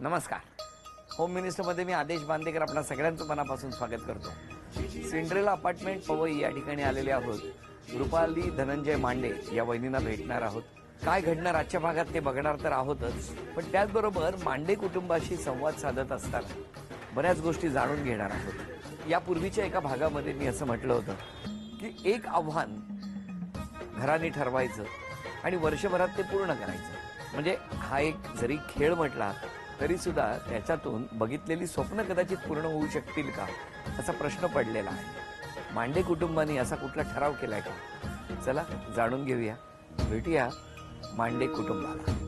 नमस्कार. होम मिनिस्टरमध्ये मी आदेश बांदेकर आपणा सगळ्यांचं मनापासून स्वागत करतो. सिंड्रेला अपार्टमेंट पवई या ठिकाणी आलेले आहोत. रुपाली धनंजय मांडे या वहिनींना भेटणार आहोत. काय घडणार आजच्या भागात ते बघणार तर आहोतच, पण त्याचबरोबर मांडे कुटुंबाशी संवाद साधत असताना बऱ्याच गोष्टी जाणून घेणार आहोत. यापूर्वीच्या एका भागामध्ये मी असं म्हटलं होतं की एक आव्हान घराने ठरवायचं आणि वर्षभरात ते पूर्ण करायचं. म्हणजे हा एक जरी खेळ म्हटला तरी सुद्धा त्याच्यातून बघितलेली स्वप्न कदाचित पूर्ण होऊ शकतील का असा प्रश्न पडलेला आहे. मांडे कुटुंबाने असा कुठला ठराव केलाय का? चला जाणून घेऊया. भेटूया मांडे कुटुंबाला.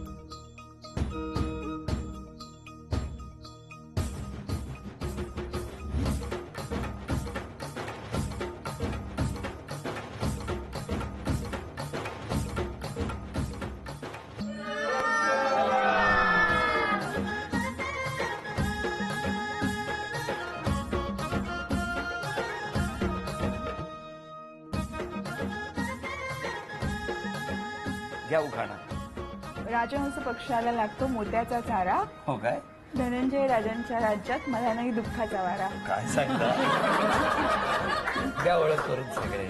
घ्या उखाणा. राजहंस पक्षाला लागतो मोत्याचा चारा, हो काय? धनंजय राजांच्या राज्यात मला नाही दुःखाचा वारा. काय सांगता? द्या ओळख करून सगळे.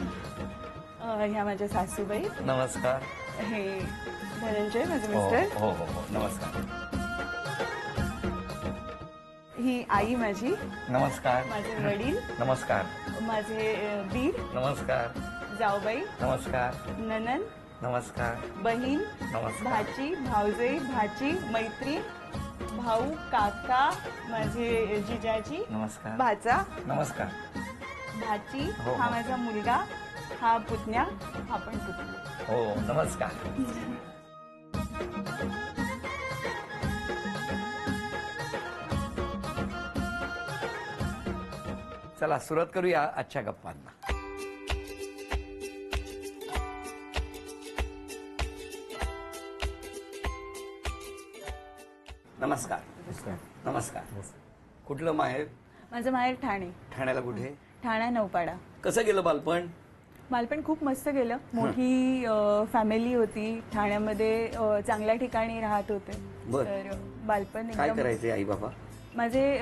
ह्या माझ्या सासूबाई. नमस्कार. हे धनंजय माझे हो मिस्टर. हो हो हो. नमस्कार. ही आई माझी, नमस्कार. माझे वडील, नमस्कार. माझे दीर, नमस्कार. जाऊबाई, नमस्कार. ननन, नमस्कार. बहीण, नमस्कार. भाची, भाऊजे, भाची, मैत्री, भाऊ, काका, माझे जिजाजी, नमस्कार. भाचा, नमस्कार. भाची. हो, हा हो. माझा मुलगा, हा पुतण्या, हा पण पुतण्या. हो नमस्कार. चला सुरुवात करूया आजच्या गप्पांना. नमस्कार. नमस्कार. कुठलं माहेर? माझं माहेर ठाणे. ठाण्याला कुठे? ठाणा नौपाडा. कसं गेलं बालपण? बालपण खूप मस्त गेलं. मोठी फॅमिली होती ठाण्यामध्ये. चांगल्या ठिकाणी राहत होते. बर. तर बालपण काय एकदम. करायचे आई बाबा? माझे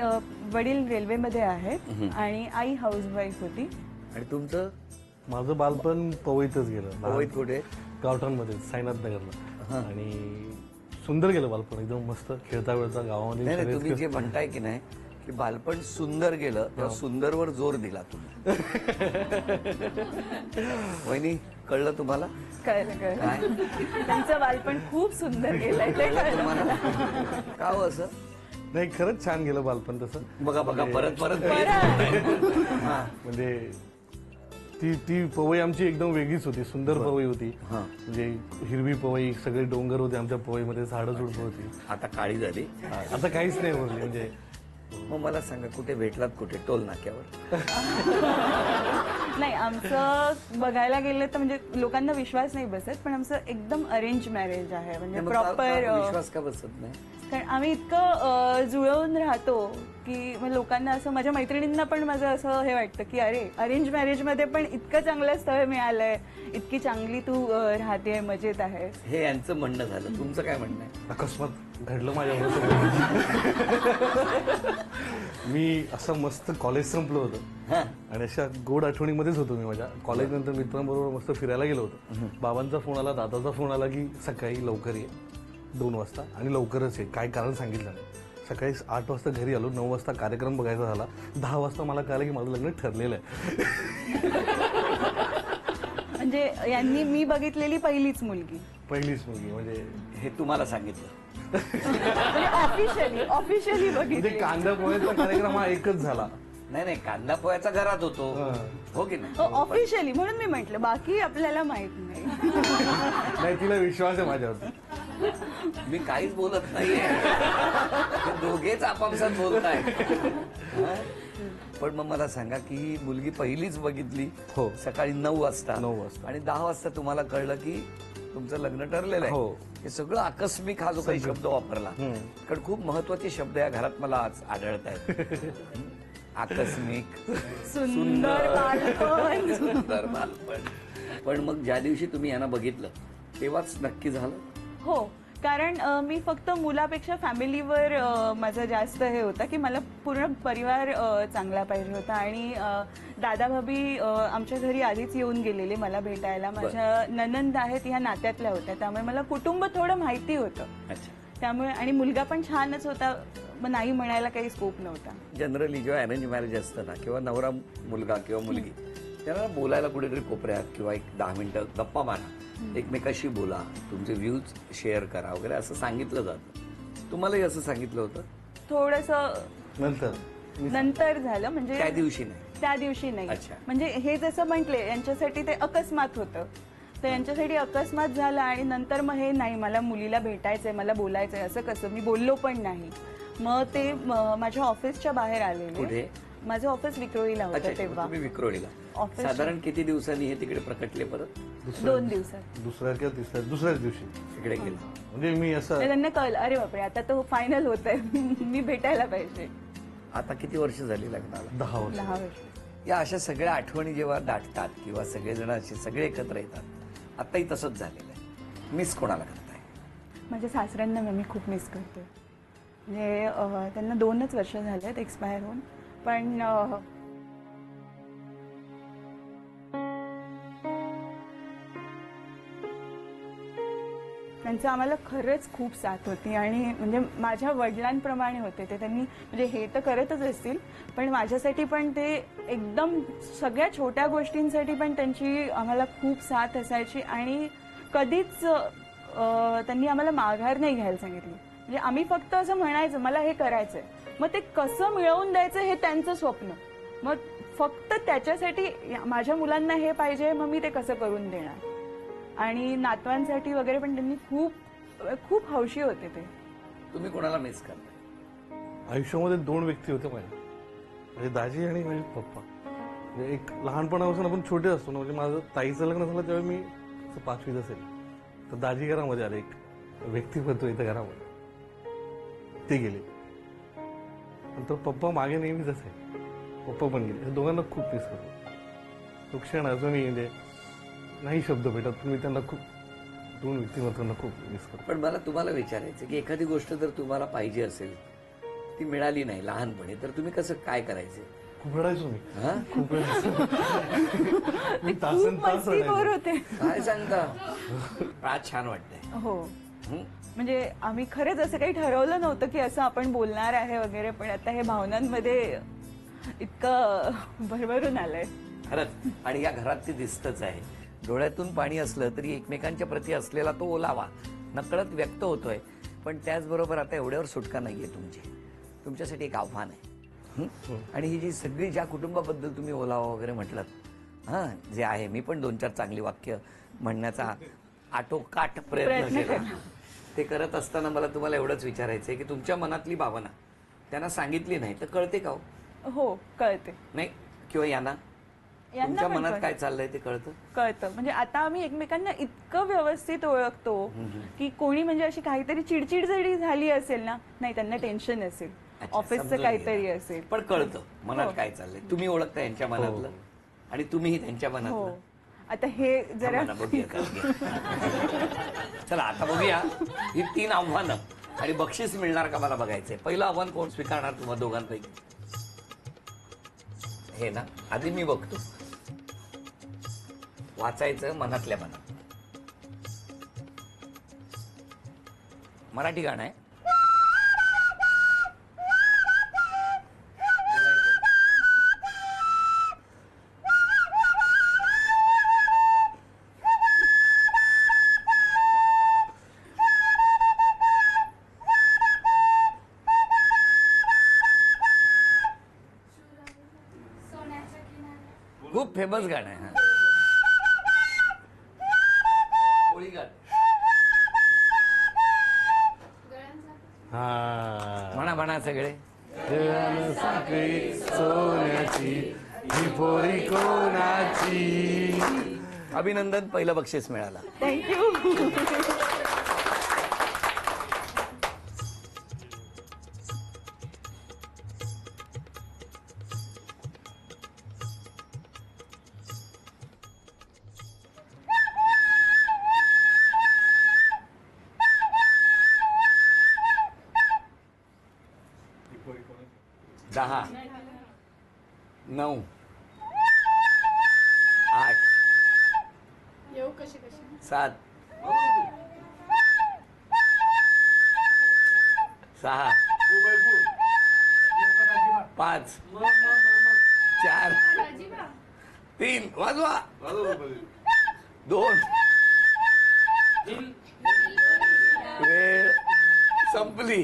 वडील रेल्वेमध्ये आहेत आणि आई हाऊसवाईफ होती. आणि तुमचं? माझं बालपण पवईतच गेलं. पवईत कुठे? गावठाणमध्ये साईनाथ नगरला. आणि सुंदर गेलं बालपण, एकदम मस्त खेळता वेळता गावामध्ये. नाही नाही, तुम्ही जे म्हणताय की नाही की बालपण सुंदर गेलं तेव्हा सुंदरवर जोर दिला तुम्ही. वहिनी कळलं तुम्हाला? कळलं कळलं. काय त्यांचं बालपण खूप सुंदर गेलंय ते कळलं कळलं. तुम्हाला? का हो असं? नाही, खरंच छान गेलं बालपण तसं. बघा बघा परत परत हा. म्हणजे ती पवई आमची एकदम वेगळीच होती, सुंदर पवई होती. हा. म्हणजे हिरवी पवई, सगळे डोंगर होते आमच्या पवईमध्ये, झाडं झुडपं होती. आता काळी झाली. आता काहीच नाही बोलली. म्हणजे मग मला सांगा कुठे भेटलात? कुठे? टोल नाक्यावर? नाही, आमचं बघायला गेलं तर म्हणजे लोकांना विश्वास नाही बसत, पण आमचं एकदम अरेंज मॅरेज आहे. म्हणजे मग का प्रॉपर. विश्वास का बसत नाही? कारण आम्ही इतकं जुळवून राहतो की मग लोकांना असं, माझ्या मैत्रिणींना पण माझं असं हे वाटतं की अरे अरेंज मॅरेज मध्ये पण इतकं चांगलं स्थळ मिळालंय, इतकी चांगली तू राहते, मजेत आहे. हे यांचं म्हणणं झालं. तुमचं काय म्हणणं आहे? अकस्मात घडलं माझ्याबरोबर. मी असं मस्त कॉलेज संपलं होतं हा. आणि अशा गोड आठवणीमध्येच होतो मी. माझ्या कॉलेज नंतर मित्रांबरोबर मस्त फिरायला गेलो होतो. बाबांचा फोन आला, दादाचा फोन आला की सकाळी लवकर ये 2 वाजता, आणि लवकरच ये. काय कारण सांगितलं नाही. सकाळी 8 वाजता घरी आलो. 9 वाजता कार्यक्रम बघायचा झाला. 10 वाजता मला कळलं की माझं लग्न ठरलेलं आहे. म्हणजे यांनी मी बघितलेली पहिलीच मुलगी. पहिलीच मुलगी. म्हणजे हे तुम्हाला सांगितलं? म्हणजे ऑफिशियली म्हणजे बघितली. कांदा पोह्याचा कार्यक्रम हा एकच झाला. नाही नाही, कांदा पोह्याचा घरात होतो. हो की नाही? ऑफिशियली, म्हणून मी म्हटलं, बाकी आपल्याला माहित नाही. नाही, तिला विश्वास आहे माझ्यावर. मी काहीच बोलत नाहीये. ते दोघेच आपापसात बोलताय. पण मग मला सांगा की ही मुलगी पहिलीच बघितली. हो. सकाळी 9 वाजता. 9 वाजता. आणि 10 वाजता तुम्हाला कळलं की तुमचं लग्न ठरलेलं आहे. हो. हे सगळं आकस्मिक हा जो काही शब्द वापरला, कारण खूप महत्वाचे शब्द या घरात मला आज आढळत आहेत. आकस्मिक, सुंदर बालपण. सुंदर बालपण. पण मग ज्या दिवशी तुम्ही यांना बघितलं तेव्हाच नक्की झालं? हो, कारण मी फक्त मुलापेक्षा फॅमिलीवर माझं जास्त हे होतं की मला पूर्ण परिवार चांगला पाहिजे होता. आणि दादा भाभी आमच्या घरी आधीच येऊन गेलेले मला भेटायला. माझ्या ननंद आहेत ह्या नात्यातल्या होत्या, त्यामुळे मला कुटुंब थोडं माहिती होतं. अच्छा. त्यामुळे आणि मुलगा पण छानच होता, मग नाही म्हणायला काही स्कोप नव्हता. जनरली जेव्हा अरेंज मॅरेज असतं ना, किंवा नवरा मुलगा किंवा मुलगी, त्याला बोलायला कुठेतरी कोपऱ्यात किंवा एक 10 मिनिटं गप्पा मारा, एकमेकाशी बोला, तुमचे व्ह्यूज शेअर करा वगैरे असं सांगितलं जातं. तुम्हालाही असं सांगितलं होतं? थोडंसं नंतर झालं, म्हणजे त्या दिवशी नाही. त्या दिवशी नाही. अच्छा. म्हणजे हे जसं म्हटले यांच्यासाठी ते अकस्मात होतं, तर यांच्यासाठी अकस्मात झालं. आणि नंतर मग हे नाही, मला मुलीला भेटायचंय, मला बोलायचंय, असं कसं, मी बोललो पण नाही. मग ते माझ्या ऑफिसच्या बाहेर आलेले. कुठे? माझं ऑफिस विक्रोळीला अच्छा, होतं तेव्हा. तुम्ही विक्रोळीला. ऑफिस साधारण किती दिवसांनी हे तिकडे प्रकटले परत? 2 दिवसात. दुसऱ्या किंवा दुसऱ्याच दिवशी तिकडे गेला. म्हणजे मी असं तर त्यांना कळलं, अरे बापरे, आता तो फायनल होत आहे, मी भेटायला पाहिजे. आता किती वर्ष झाली लग्नाला? 10 वर्ष. 10 वर्ष. या अशा सगळ्या आठवणी जेव्हा दाटतात किंवा सगळेजण असे सगळे एकत्र येतात, आताही तसंच झालेलं आहे. मिस कोणाला करताय? माझ्या सासऱ्यांना मी खूप मिस करते. म्हणजे त्यांना 2च वर्ष झालेत एक्सपायर होऊन, पण त्यांचं आम्हाला खरंच खूप साथ होती. आणि म्हणजे माझ्या वडिलांप्रमाणे होते ते. त्यांनी म्हणजे हे तर करतच असतील, पण माझ्यासाठी पण ते एकदम सगळ्या छोट्या गोष्टींसाठी पण त्यांची आम्हाला खूप साथ असायची. आणि कधीच त्यांनी आम्हाला माघार नाही घ्यायला सांगितली. म्हणजे आम्ही फक्त असं म्हणायचं, मला हे करायचंय, मग ते कसं मिळवून द्यायचं हे त्यांचं स्वप्न. मग फक्त त्याच्यासाठी माझ्या मुलांना हे पाहिजे, मग मी ते कसं करून देणार. आणि नातवांसाठी वगैरे पण त्यांनी खूप खूप हौशी होते ते. तुम्ही कोणाला मिस करताय? आयुष्यामध्ये 2 व्यक्ती होते माझ्या, म्हणजे दाजी आणि माझे पप्पा. म्हणजे एक लहानपणापासून आपण छोटे असतो ना, म्हणजे माझं ताईचं लग्न झालं तेव्हा मी 5वीत असेल, तर दाजी घरामध्ये आले, एक व्यक्तिमत्व इथं घरामध्ये, ते गेले. नंतर पप्पा मागे नेहमीच असे, पप्पा पण गेले. हे दोघांना खूप मिस करतो. तो क्षण अजूनही म्हणजे नाही शब्द भेटत, पण मी त्यांना खूप 2 व्यक्तिमत्वांना खूप मिस करतो. पण मला तुम्हाला विचारायचं की एखादी गोष्ट जर तुम्हाला पाहिजे असेल, ती मिळाली नाही लहानपणी, तर तुम्ही कसं काय करायचं? खूप रडायचो मी, हा? खूप रडायचो मी, खूप तासन-तास मस्तीखोर रडायचो. होते. काय सांगता? आज छान वाटतंय. हो, हं? म्हणजे आम्ही खरंच असं काही ठरवलं नव्हतं की असं आपण बोलणार आहे वगैरे, पण आता हे भावनांमध्ये इतकं भरभरून आलंय खरंच. आणि या घरात ते दिसतच आहे. डोळ्यातून पाणी असलं तरी एकमेकांच्या प्रती असलेला तो ओलावा नकळत व्यक्त होतोय. पण त्याचबरोबर आता एवढ्यावर सुटका नाहीये तुमच्यासाठी एक आव्हान आहे. आणि ही जी सगळी ज्या कुटुंबाबद्दल तुम्ही ओलावा वगैरे म्हटलं, हां, जे आहे, मी पण 2-4 चांगली वाक्य म्हणण्याचा आटोकाट प्रयत्न केला. ते करत असताना मला तुम्हाला एवढंच विचारायचंय की तुमच्या मनातली भावना त्यांना सांगितली नाही तर कळते का? हो, कळते. नाही, किंवा यांना तुमच्या पण मनात कळतं. काय चाललंय ते कळतं. म्हणजे आता आम्ही एकमेकांना इतकं व्यवस्थित ओळखतो की कोणी म्हणजे अशी काहीतरी चिडचिड जरी झाली असेल ना, नाही, त्यांना टेन्शन असेल, अच्छा, ऑफिसचं समजून काहीतरी गेलं. असेल, पण कळतं मनात हो. काय चाललंय. तुम्ही ओळखता यांच्या मनातलं आणि तुम्हीही त्यांच्या हो. मनातलं. आता हे जरा थांबा ना, बघूया. चला आता बघूया ही 3 आव्हानं आणि बक्षीस मिळणार का मला बघायचंय. पहिलं आव्हान कोण स्वीकारणार तुम्हा दोघांपैकी? हे ना, आधी मी बघतो. वाचायचं मनातल्या मनात. मराठी गाणं आहे. खूप फेमस गाणं आहे. हा. कोळी गाणं. हा, म्हणा सगळे. देवानं साखळी सोन्याची, ही पोरी कोणाची. अभिनंदन, पहिलं बक्षीस मिळालं. थँक्यू. 10 9 8 7 6 5 4 3 वाजवा 2 वेळ संपली.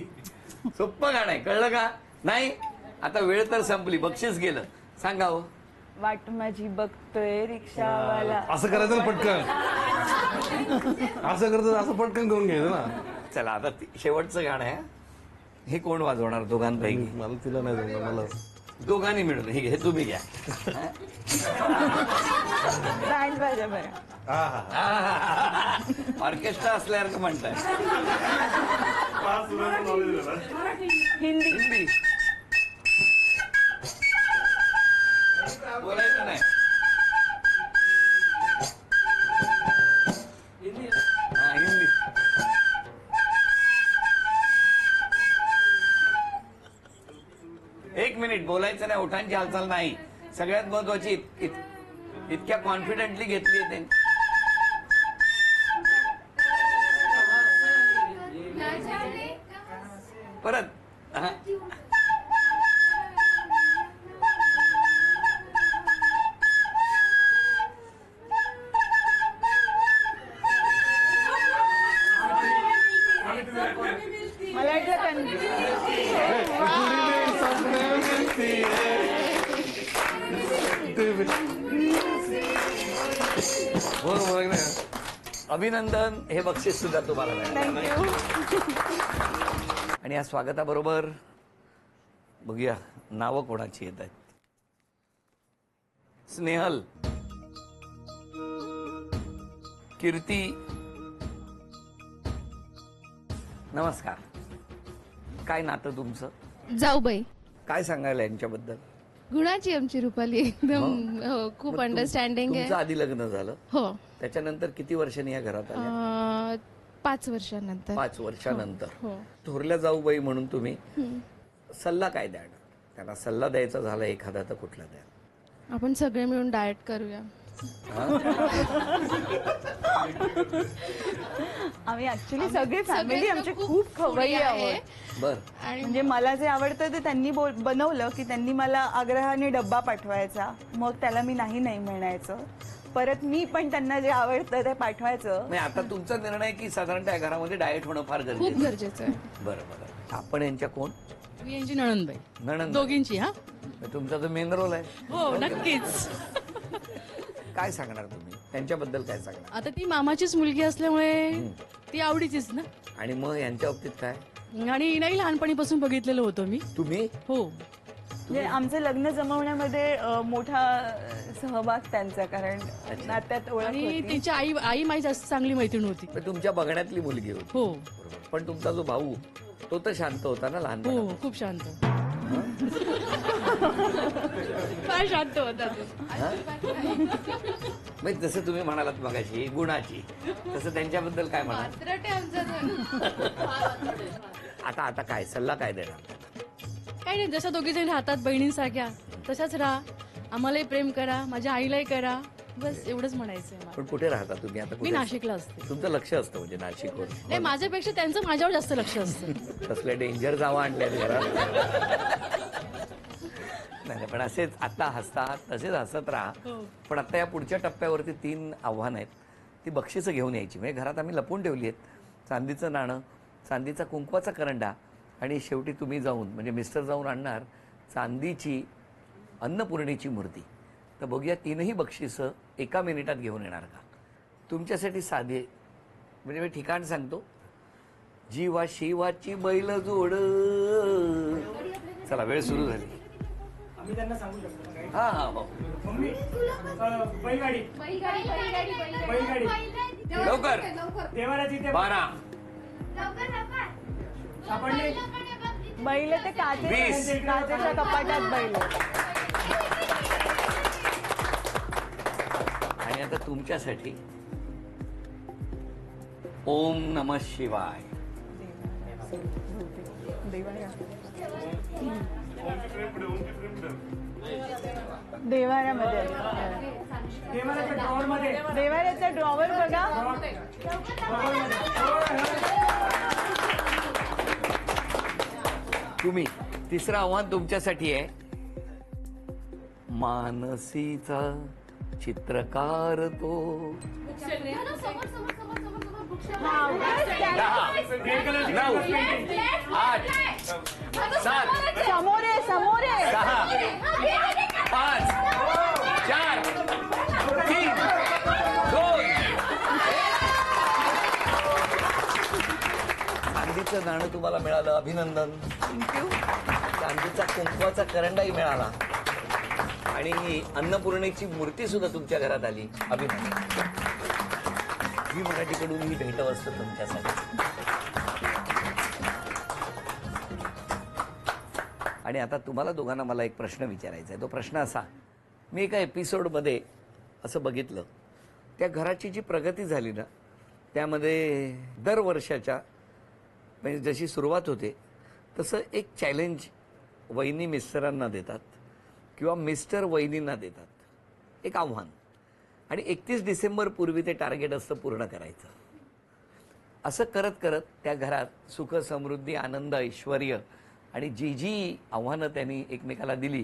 सोप्पं गाणं आहे, कळलं का? नाही आता वेळ तर संपली, बक्षीस गेलं. सांगा हो. वाट माझी बघतोय रिक्षावाला. असं करायचं ना पटकन. असं करत असं पटकन करून घ्यायचं ना. चला आता शेवटचं गाणं आहे. हे कोण वाजवणार दोघांपैकी? मला तिला नाही जमलं, मला दोघांनी मिळून हे घे, तुम्ही घ्या. बँड वाजा बरं. ऑर्केस्ट्रा असल्यासारखं म्हणताय. हिंदी. हिंदी बोलायचं नाही. हा हिंदी. एक मिनिट बोलायचं नाही, ओठांची हालचाल नाही. सगळ्यात महत्वाची इतक्या कॉन्फिडेंटली घेतली आहे त्यांनी. परत हा. मला वाटलं बरोबर आहे ना. अभिनंदन. हे बक्षीस सुद्धा तुम्हाला मिळालं. थँक्यू. आणि या स्वागताबरोबर बघूया नावं कोणाची येत आहेत. स्नेहल, कीर्ती, नमस्कार. काय नातं तुमचं? जाऊबाई काय सांगायला यांच्याबद्दल? गुणाची आमची रुपाली एकदम हो, खूप मग अंडरस्टँडिंग तुमचं आहे. आधी लग्न झालं, हो त्याच्यानंतर किती वर्षांनी या घरात आल्या? 5 वर्षांनंतर 5 वर्षानंतर. हो थोरल्या जाऊबाई म्हणून तुम्ही सल्ला काय द्याल? त्यांना सल्ला द्यायचा झाला एखादा तर कुठला द्याल? आपण सगळे मिळून डाएट करूया. आम्ही ऍक्च्युली सगळे फॅमिली आमची खूप खवय्ये आहोत. बर. आणि म्हणजे मला जे आवडतं ते त्यांनी बनवलं की त्यांनी मला आग्रहाने डब्बा पाठवायचा, मग त्याला मी नाही नाही म्हणायचं. परत मी पण त्यांना जे आवडतं ते पाठवायचं. म्हणजे आता तुमचा निर्णय की साधारणतः या घरामध्ये डाएट होणं फार खूप गरजेचं आहे. गरजेचं आहे. बरं बरं. आपण यांच्या कोण? मी यांची नणंदबाई नणंद. दोघींची. हा तुमचा जो मेन रोल आहे. हो नक्कीच. काय सांगणार तुम्ही त्यांच्याबद्दल? काय सांगणार? आता ती मामाचीच मुलगी असल्यामुळे ती आवडीचीच ना. आणि मग यांच्या बाबतीत काय? आणि नाही लहानपणीपासून बघितलेलं होतं मी. तुम्ही? हो म्हणजे आमचं लग्न जमवण्यामध्ये मोठा सहभाग त्यांचा, कारण नात्यात ओळख आणि होती. तिची आई माझी जास्त चांगली मैत्रीण होती. पण तुमच्या बघण्यातली मुलगी होती. हो बरोबर. पण तुमचा जो भाऊ तो तर शांत होता ना हो लहानपणी? खूप शांत. फार शांत होता तो. मग जसं तुम्ही म्हणालात मगाशी गुणाची, तसं त्यांच्याबद्दल काय म्हणाल? आता आता काय सल्ला काय देणार? काही नाही, जसं दोघी जण राहतात बहिणींसारख्या तशाच राहा. आम्हालाही प्रेम करा, माझ्या आईलाही करा, बस एवढंच म्हणायचं आहे मला. पण कुठे राहता तुम्ही आता? मी कुठे? नाशिकला असते. तुमचं लक्ष असतं म्हणजे नाशिकवर? नाही माझ्यापेक्षा त्यांचं माझ्यावर जास्त लक्ष असतं. कसले डेंजर जावा आणल्या घरात. नाही पण असेच आता हसतात तसेच हसत राहा. पण आता या पुढच्या टप्प्यावरती 3 आव्हानं आहेत. ती बक्षिसं घेऊन यायची. म्हणजे घरात आम्ही लपून ठेवली आहेत. चांदीचं नाणं, चांदीचा कुंकवाचा करंडा आणि शेवटी तुम्ही जाऊन म्हणजे मिस्टर जाऊन आणणार चांदीची अन्नपूर्णेची मूर्ती. तर बघूया 3ही बक्षिसं एका मिनिटात घेऊन येणार का? तुमच्यासाठी साधे म्हणजे मी ठिकाण सांगतो. जीवा शिवाची बैल जोड. चला वेळ सुरू झाली. आम्ही त्यांना सांगू शकतो काय? हा हा हो. मम्मी बैलगाडी बैलगाडी लवकर. देवाराची ते 12 सापडले. बैल ते 20. काचेच्या कपाटात बैल. आणि आता तुमच्यासाठी ओम नमः शिवाय. देवाया. देवाऱ्यामध्ये देवाराच्या ड्रॉवर मध्ये देवाऱ्याचा ड्रॉवर बघा. तुम्ही तिसरं आव्हान तुमच्यासाठी आहे. मानसीचा चित्रकार तो. 10, 9, 8, 7, समोर आहे 6, 5, 4, 3, 2. चांदीचं नाणं तुम्हाला मिळालं, अभिनंदन. चांदीचा कुंकवाचा करंडाही मिळाला आणि अन्नपूर्णेची मूर्ती सुद्धा तुमच्या घरात आली, अभिनंदन. ही मराठीकडून ही भेटवस्तू तुमच्यासाठी. आणि आता तुम्हाला दोघांना मला एक प्रश्न विचारायचा आहे. तो प्रश्न असा, मी एका एपिसोडमध्ये असं बघितलं, त्या घराची जी प्रगती झाली ना, त्यामध्ये दर वर्षाच्या म्हणजे जशी सुरुवात होते तसं एक चॅलेंज वहिनी मिस्टरांना देतात किंवा मिस्टर वहिनींना देतात, एक आव्हान. आणि 31 डिसेंबर पूर्वी ते टार्गेट असतं पूर्ण करायचं. असं करत करत त्या घरात सुख, समृद्धी, आनंद, ऐश्वर्य आणि जी जी आव्हानं त्यांनी एकमेकाला दिली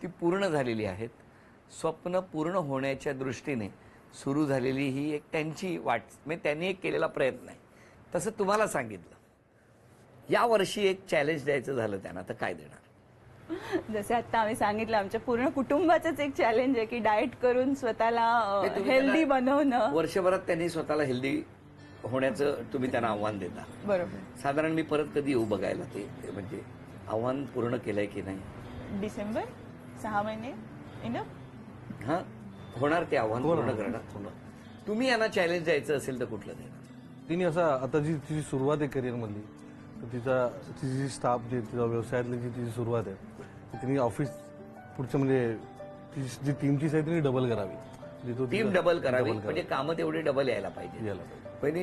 ती पूर्ण झालेली आहेत. स्वप्न पूर्ण होण्याच्या दृष्टीने सुरू झालेली ही एक त्यांची वाट, म्हणजे त्यांनी एक केलेला प्रयत्न आहे. तसं तुम्हाला सांगितलं, यावर्षी एक चॅलेंज द्यायचं झालं त्यांना, तर काय देणार? जसं आता आम्ही सांगितलं, आमच्या पूर्ण कुटुंबाचंच एक चॅलेंज आहे की डाएट करून स्वतःला हेल्दी बनवणं. वर्षभरात त्यांनी स्वतःला हेल्दी होण्याचं तुम्ही त्यांना आव्हान देता. बरोबर. साधारण मी परत कधी येऊ बघायला ते म्हणजे आव्हान पूर्ण केलंय की नाही? डिसेंबर 6 महिने इनफ. हा, होणार ते आव्हान पूर्ण करणार. तुम्ही यांना चॅलेंज द्यायचं असेल तर कुठलं देणार? तिने असा आता जी तिची सुरुवात आहे करिअर मधली, तर तिची जी स्टाफ जे तिचा व्यवसायातली जी तिची सुरुवात आहे, तिने ऑफिस पुढचं म्हणजे जी टीमची आहे तिने डबल करावी. टीम डबल करावी म्हणजे कामं तेवढे डबल यायला पाहिजे. पण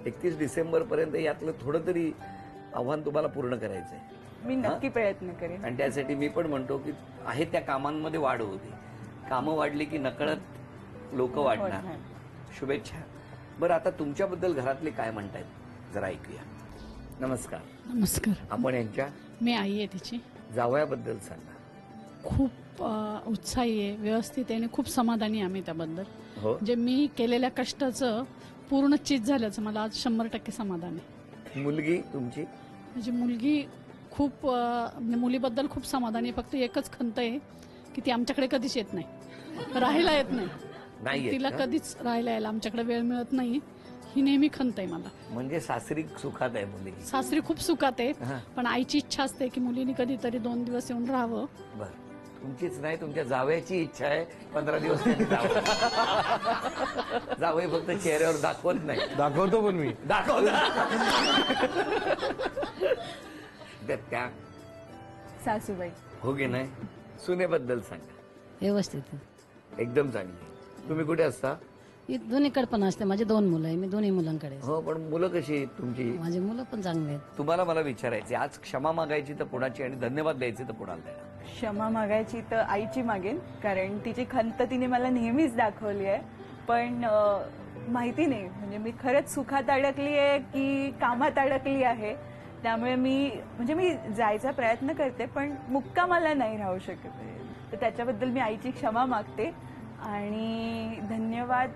31 डिसेंबर पर्यंत यातलं थोडं तरी आव्हान तुम्हाला पूर्ण करायचंय. मी नक्की प्रयत्न करेन. आणि त्यासाठी मी पण म्हणतो की आहे त्या कामांमध्ये वाढ होती. कामं वाढली की नकळत लोक वाढणार. शुभेच्छा. बरं, आता तुमच्याबद्दल घरातले काय म्हणतायत जरा ऐकूया. नमस्कार. नमस्कार. आपण यांच्या मी आई आहे तिची. जावयाबद्दल सांगा. खूप उत्साही आहे, व्यवस्थित आहे आणि खूप समाधानी आहे आम्ही त्याबद्दल. हो, म्हणजे मी केलेल्या कष्टाचं पूर्ण चीज झाल्याचं मला आज 100% समाधान आहे. मुलगी तुमची? म्हणजे मुलगी खूप म्हणजे मुलीबद्दल खूप समाधानी आहे. फक्त एकच खंत आहे की ती आमच्याकडे कधीच येत नाही, राहायला येत नाही. नाही तिला कधीच राहायला यायला आमच्याकडे वेळ मिळत नाही, ही नेहमी खंत आहे मला. म्हणजे सासरी सुखात आहे मुलगी? सासरी खूप सुखात आहे, पण आईची इच्छा असते की मुलीने कधीतरी 2 दिवस येऊन राहावं. बर, तुमचीच नाही तुमच्या जावयाची इच्छा आहे 15 दिवस त्यांनी जावं. जावई फक्त चेहऱ्यावर दाखवत नाही, दाखवतो पण मी त्या सासूबाई. हो की नाही? सुनेबद्दल सांगा. व्यवस्थित. एकदम चांगली. तुम्ही कुठे असता? दोन्हीकडे पण असते. माझे 2 मुलं आहे, मी दोन्ही मुलांकडे असते. हो, पण मुलं कशी आहेत तुमची? माझे मुलं पण चांगले आहेत. तुम्हाला मला विचारायचे, आज क्षमा मागायची तर कोणाची आणि धन्यवाद द्यायचे तर कोणाला देणार? क्षमा मागायची तर आईची मागेन, कारण तिची खंत तिने मला नेहमीच दाखवली आहे. पण माहिती नाही, म्हणजे मी खरंच सुखात अडकली आहे की कामात अडकली आहे. त्यामुळे मी जायचा प्रयत्न करते, पण मुक्कामाला नाही राहू शकत. तर त्याच्याबद्दल मी आईची क्षमा मागते. आणि धन्यवाद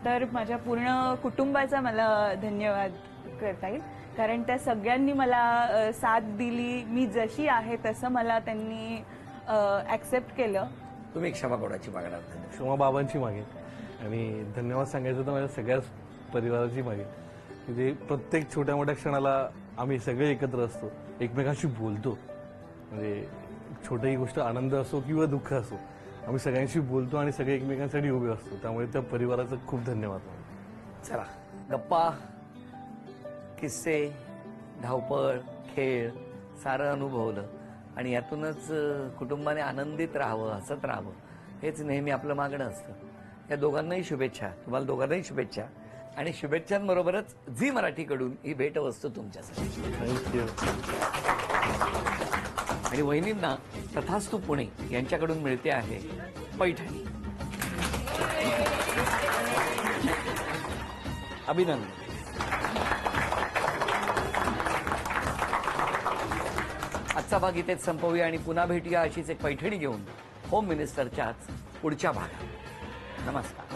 तर माझ्या पूर्ण कुटुंबाचा मला धन्यवाद करता येईल, कारण त्या सगळ्यांनी मला साथ दिली. मी जशी आहे तसं मला त्यांनी ऍक्सेप्ट केलं. तुम्ही क्षमा कोणाची मागणार? क्षमा बाबांची मागेन. आणि धन्यवाद सांगायचं तर माझ्या सगळ्याच परिवाराची मागेन. म्हणजे प्रत्येक छोट्या मोठ्या क्षणाला आम्ही सगळे एकत्र असतो, एकमेकांशी बोलतो. म्हणजे छोटीही गोष्ट, आनंद असो किंवा दुःख असो, आम्ही सगळ्यांशी बोलतो आणि सगळे एकमेकांसाठी उभे असतो. त्यामुळे त्या परिवाराचा खूप धन्यवाद. चला, गप्पा, किस्से, धावपळ, खेळ सारं अनुभवलं आणि यातूनच कुटुंबाने आनंदित राहावं, हसत राहावं, हेच नेहमी आपलं मागणं असतं. या दोघांनाही शुभेच्छा. तुम्हाला दोघांनाही शुभेच्छा. आणि शुभेच्छांबरोबरच झी मराठीकडून ही भेटवस्तू तुमच्यासाठी. थँक्यू. आणि वहिनींना तथास्तु पुणे यांच्याकडून मिळते आहे पैठणी. अभिनंदन. आजचा भाग इथेच संपवूया आणि पुन्हा भेटूया अशीच एक पैठणी घेऊन होम मिनिस्टरच्याच पुढच्या भागात. नमस्कार.